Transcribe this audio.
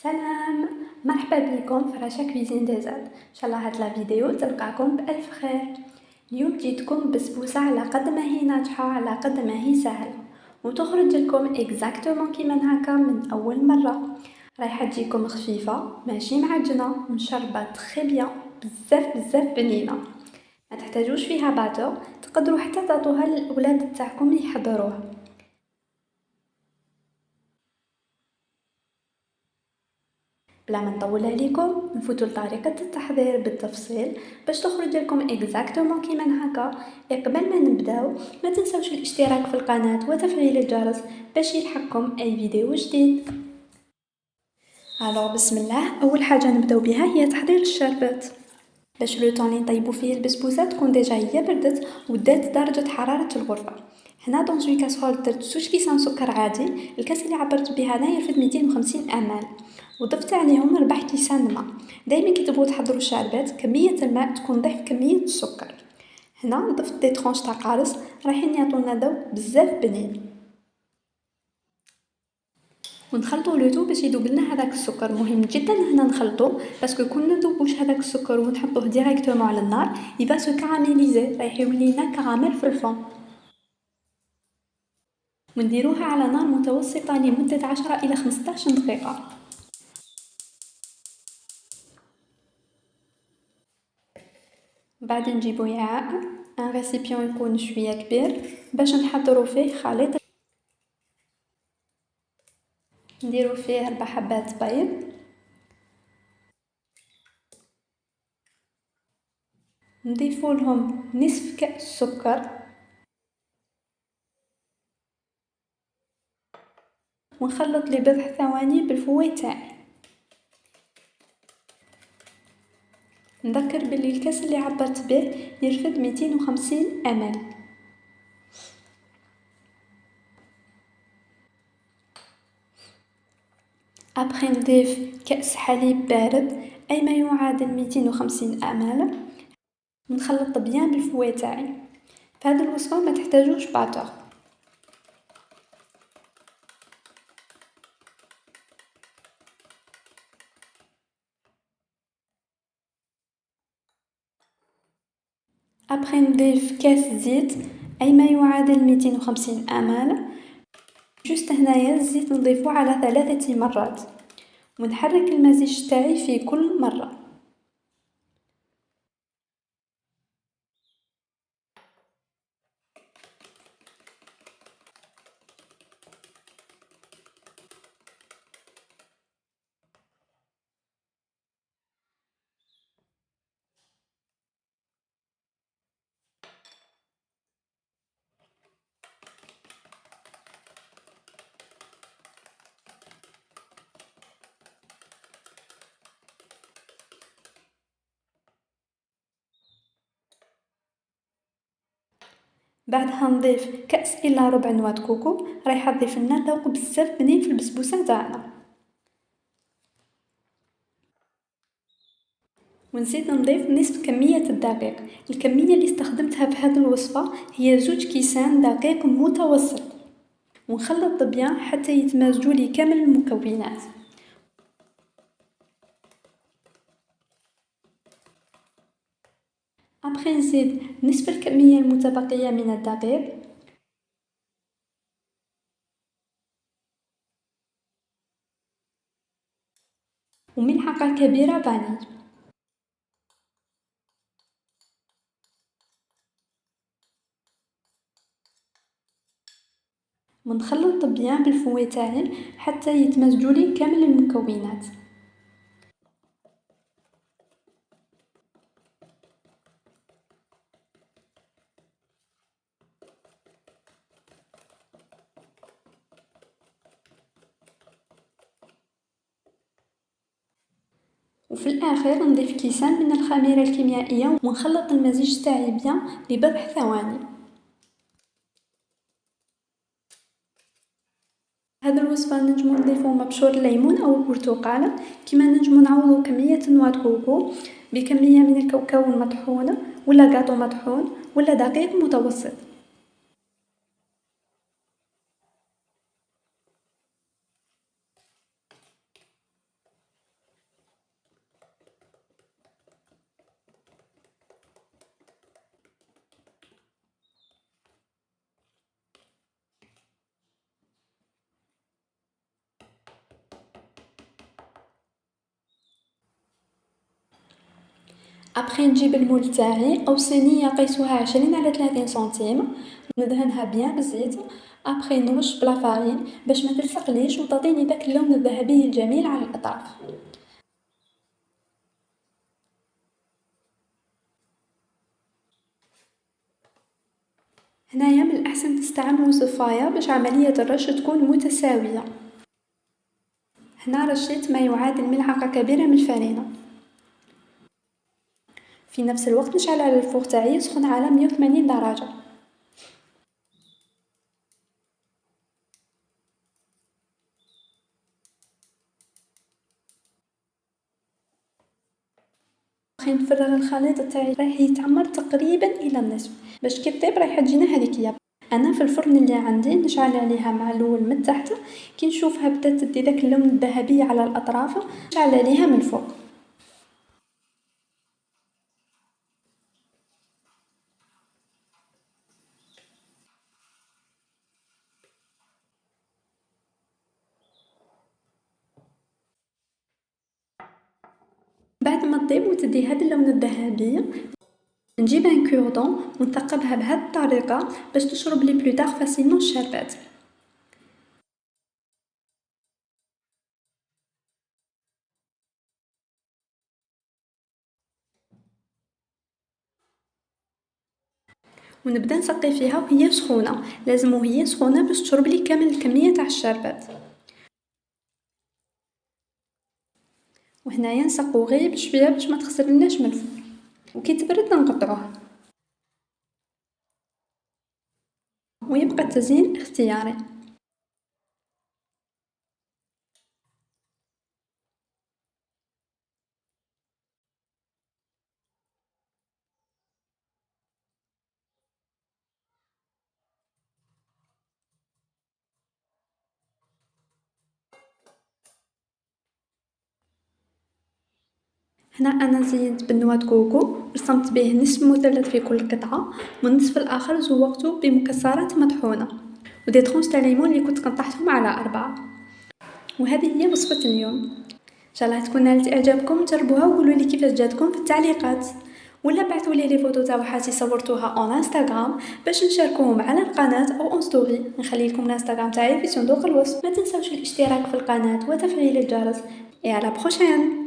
سلام، مرحبا بكم في رشا كويزين ديزاد. ان شاء الله هاد لا فيديو تلقاكم بالف خير. اليوم جيتكم بسبوسه على قد ما هي ناجحه على قد ما هي سهله وتخرج لكم اكزاكتومون كيما هكا من اول مره. رايحه تجيكم خفيفه ماشي معجنه مشربه تري بيان بزاف بنينه. ما تحتاجوش فيها باتور، تقدروا حتى تعطوها للاولاد تاعكم يحضروها. بلا ما نطول عليكم نفوتوا لطريقة التحضير بالتفصيل باش تخرج لكم اكزاكتومون كيما هكا. قبل ما نبداو ما تنسوش الاشتراك في القناة وتفعيل الجرس باش يلحقكم اي فيديو جديد. بسم الله، اول حاجة نبداو بها هي تحضير الشربات. باش لو طون نطيبو فيه البسبوسه تكون ديجا هي بردت ودات درجة حرارة الغرفة. هنا دون اون كاسرول درت زوج كيسان سكر عادي، الكاس اللي عبرت بها انا يرفد 250 مل، وضفت عليهم 4 كيسان ماء. دائما كي تبغوا تحضروا الشربات كمية الماء تكون ضعف كمية السكر. هنا ضفت دي ترونش تاع قارص رايحين يعطونا ذوق بزاف بنين. ونخلطوا لو باش يذوب لنا هذاك السكر. مهم جدا هنا نخلطوا باسكو كون نذوبوش هذاك السكر ونحطوه ديريكتومون على النار يبا سو كاراميليزي، رايح يولي لنا كراميل في الفم. ونديروها على نار متوسطه لمده 10 الى 15 دقيقه. بعد نجيبو وعاء ان ريسيبيون يكون شويه كبير باش نحضروا فيه خليط. نديرو فيه 4 حبات بيض، نضيفو لهم نصف كأس سكر، ونخلط لبضع ثواني بالفوي تاعي. نذكر باللي الكاس اللي عبرت به يرفد 250 مل. ابخي نضيف كأس حليب بارد اي ما يعادل 250 مل، ونخلط بيان بالفوي تاعي. في هذه الوصفه ما تحتاجوش باتور. ابخي نضيف كاس زيت اي ما يعادل 250 مل. جوست هنايا الزيت نضيفه على 3 مرات ونحرك المزيج تاعي في كل مره. بعدها نضيف كأس إلا ربع نواة كوكو، رايحة تضيف لنا ذوق بزاف بنين في البسبوسه تاعنا. ونزيد نضيف نصف كمية الدقيق. الكمية اللي استخدمتها في هذه الوصفة هي 2 كيسان دقيق متوسط. ونخلط بيان حتى يتمازجوا لي كامل المكونات. ابخي نزيد نصف الكمية المتبقية من الدقيق، وملعقة كبيرة فانيل. ونخلط بيان بالفوي تاعي حتى يتمزجوا لي كامل المكونات. وفي الاخير نضيف كيسان من الخميره الكيميائيه ونخلط المزيج تاعي بيان لبضع ثواني. هذه الوصفه نجمو نضيفو مبشور الليمون او البرتقاله، كما نجمو نعوضو كميه نواة كوكو بكميه من الكاوكاو المطحون ولا غاطو مطحون ولا دقيق متوسط. ابخي نجيب المول تاعي او صينيه قيسوها 20 على 30 سنتيم، ندهنها بيان بالزيت، ابخي نرش بلا فارين باش ما تلصقليش وتعطيني داك اللون الذهبي الجميل على الاطراف. هنايا من الاحسن تستعملوا صفايه باش عمليه الرش تكون متساويه. هنا رشيت ما يعادل ملعقه كبيره من الفرينه. في نفس الوقت نشعل على الفوق تاعي يسخن على 180 درجه. نفرغ الخليط تاعي راح يتعمر تقريبا الى النصف باش كي طيب راح تجينا هذيك. انا في الفرن اللي عندي نشعل عليها مع الاول من تحت، كي نشوفها بدات تدي داك اللون الذهبي على الاطراف نشعل عليها من فوق. بعد ما تطيب وتدي هذا اللون الذهبي نجيب ان كوردون ونثقبها بهذه الطريقه باش تشرب لي بلو تاغ فاسيلمون الشربات. ونبدا نسقي فيها وهي سخونه، لازم وهي سخونه باش تشرب لي كامل الكميه تاع الشربات. وهنايا نسقو غير بشويه باش ما تخسرلناش من الفوق، وكي تبرد نقطعوه. ويبقى التزيين اختياري. هنا انا زينت بالنواه كوكو، رسمت به نصف مثلث في كل قطعه، والنصف الاخر زوقته بمكسرات مطحونه ودي ترونش تاع ليمون اللي كنت قطعتهم على 4. وهذه هي وصفه اليوم. ان شاء الله تكون نالت اعجابكم، جربوها وقولوا لي كيفاش جاتكم في التعليقات، ولا بعثوا لي فوتو تاع وحاتي صورتوها اون انستغرام باش نشاركوهم على القناه او اون ستوري. نخلي لكم الانستغرام تاعي في صندوق الوصف. ما تنسوش الاشتراك في القناه وتفعيل الجرس. et à la prochaine.